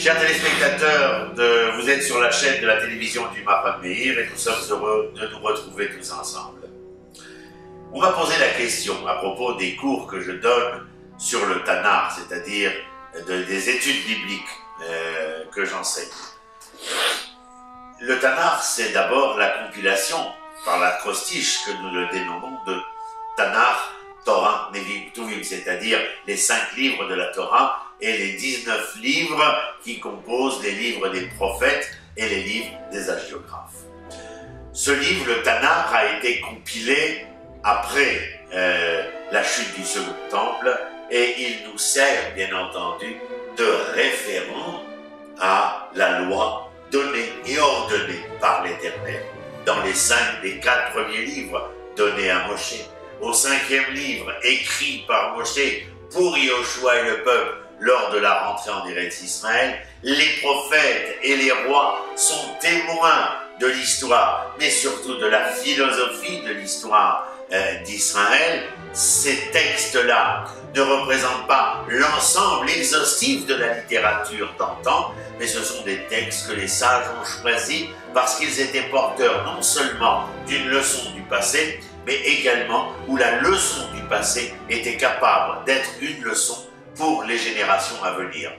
Chers téléspectateurs, vous êtes sur la chaîne de la télévision du Maharam Meir et nous sommes heureux de nous retrouver tous ensemble. On m'a posé la question à propos des cours que je donne sur le Tanakh, c'est-à-dire des études bibliques que j'enseigne. Le Tanakh, c'est d'abord la compilation par l'acrostiche que nous le dénommons de Tanakh, Torah, Nevi'im, Ketuvim, c'est-à-dire les 5 livres de la Torah et les 19 livres qui composent les livres des prophètes et les livres des hagiographes. Ce livre, le Tanakh, a été compilé après la chute du Second Temple et il nous sert, bien entendu, de référent à la loi donnée et ordonnée par l'Éternel dans les 4 premiers livres donnés à Moshe. Au 5e livre, écrit par Moshe pour Yoshua et le peuple lors de la rentrée en Eretz Israël, les prophètes et les rois sont témoins de l'histoire, mais surtout de la philosophie de l'histoire d'Israël. Ces textes-là ne représentent pas l'ensemble exhaustif de la littérature d'antan, mais ce sont des textes que les sages ont choisis parce qu'ils étaient porteurs non seulement d'une leçon du passé, mais également où la leçon du passé était capable d'être une leçon pour les générations à venir.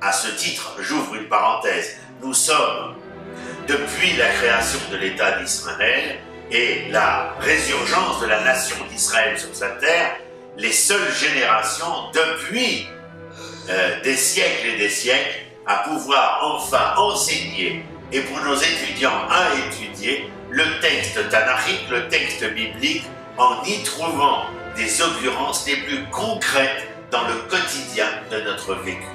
À ce titre, j'ouvre une parenthèse, nous sommes, depuis la création de l'État d'Israël et la résurgence de la nation d'Israël sur sa terre, les seules générations depuis des siècles et des siècles à pouvoir enfin enseigner et pour nos étudiants à étudier le texte tanakhique, le texte biblique, en y trouvant des occurrences les plus concrètes dans le quotidien de notre vécu.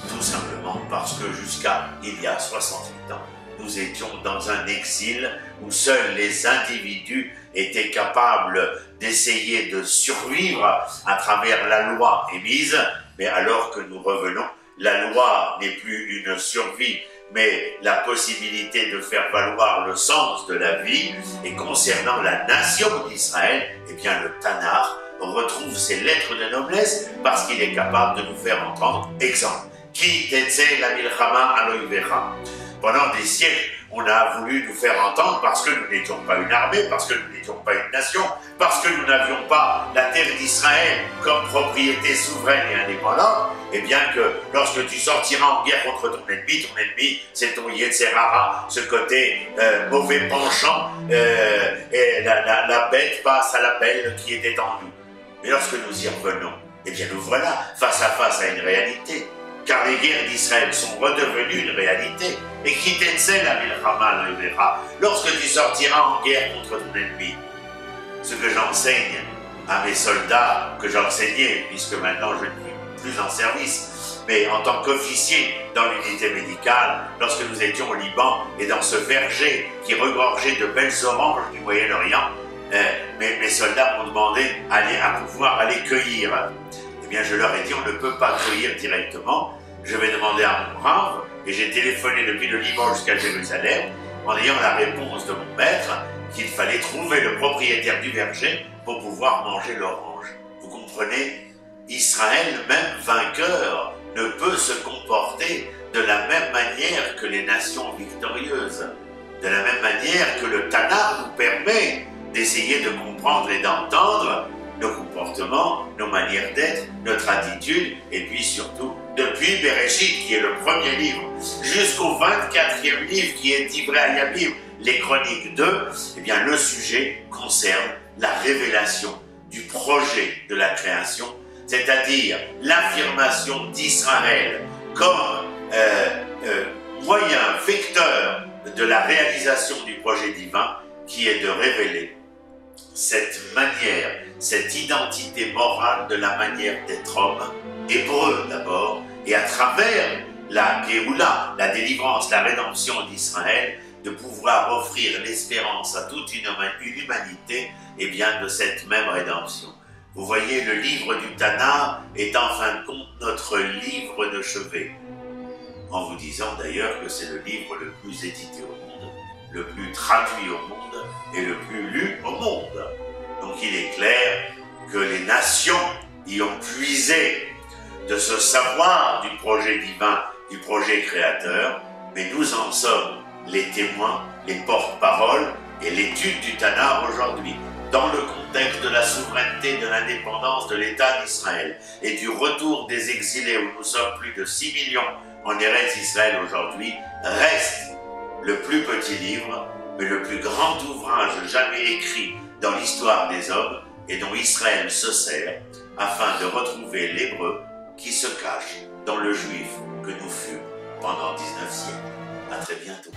Tout simplement parce que jusqu'à il y a 68 ans, nous étions dans un exil où seuls les individus étaient capables d'essayer de survivre à travers la loi émise, mais alors que nous revenons, la loi n'est plus une survie, mais la possibilité de faire valoir le sens de la vie. Et concernant la nation d'Israël, eh bien le Tanakh retrouve ses lettres de noblesse parce qu'il est capable de nous faire entendre. Exemple, Ki tetze la milchama aloïvecha. Pendant des siècles, on a voulu nous faire entendre parce que nous n'étions pas une armée, parce que nous n'étions pas une nation, parce que nous n'avions pas la terre d'Israël comme propriété souveraine et indépendante, et bien que lorsque tu sortiras en guerre contre ton ennemi, c'est ton Yetzerara, ce côté mauvais penchant, et la bête passe à la belle qui était en nous. Mais lorsque nous y revenons, eh bien nous voilà face à face à une réalité. Car les guerres d'Israël sont redevenues une réalité. Et qui t'enseigne la milchama aloïvecha, lorsque tu sortiras en guerre contre ton ennemi. Ce que j'enseigne à mes soldats, que j'enseignais, puisque maintenant je ne suis plus en service, mais en tant qu'officier dans l'unité médicale, lorsque nous étions au Liban et dans ce verger qui regorgeait de belles oranges du Moyen-Orient, mes soldats m'ont demandé à pouvoir aller cueillir. Eh bien, je leur ai dit, on ne peut pas cueillir directement. Je vais demander à mon brave, et j'ai téléphoné depuis le Liban jusqu'à Jérusalem, en ayant la réponse de mon maître qu'il fallait trouver le propriétaire du verger pour pouvoir manger l'orange. Vous comprenez? Israël, même vainqueur, ne peut se comporter de la même manière que les nations victorieuses. De la même manière que le Tanakh nous permet d'essayer de comprendre et d'entendre nos comportements, nos manières d'être, notre attitude, et puis surtout, depuis Bereshit, qui est le premier livre, jusqu'au 24e livre, qui est Divrei Hayamim, les Chroniques 2, eh bien le sujet concerne la révélation du projet de la création, c'est-à-dire l'affirmation d'Israël comme moyen vecteur de la réalisation du projet divin, qui est de révéler cette manière, cette identité morale de la manière d'être homme, hébreu d'abord, et à travers la Géoula, la délivrance, la rédemption d'Israël, de pouvoir offrir l'espérance à toute une humanité, et bien de cette même rédemption. Vous voyez, le livre du Tanakh est en fin de compte notre livre de chevet, en vous disant d'ailleurs que c'est le livre le plus édité au monde, le plus traduit au monde et le plus lu au monde. Donc il est clair que les nations y ont puisé de ce savoir du projet divin du projet créateur, mais nous en sommes les témoins, les porte-paroles et l'étude du Tanakh aujourd'hui, dans le contexte de la souveraineté, de l'indépendance de l'État d'Israël et du retour des exilés où nous sommes plus de 6 millions en Eretz Israël aujourd'hui, reste le plus petit livre, mais le plus grand ouvrage jamais écrit dans l'histoire des hommes et dont Israël se sert afin de retrouver l'hébreu qui se cache dans le juif que nous fûmes pendant 19 siècles. À très bientôt.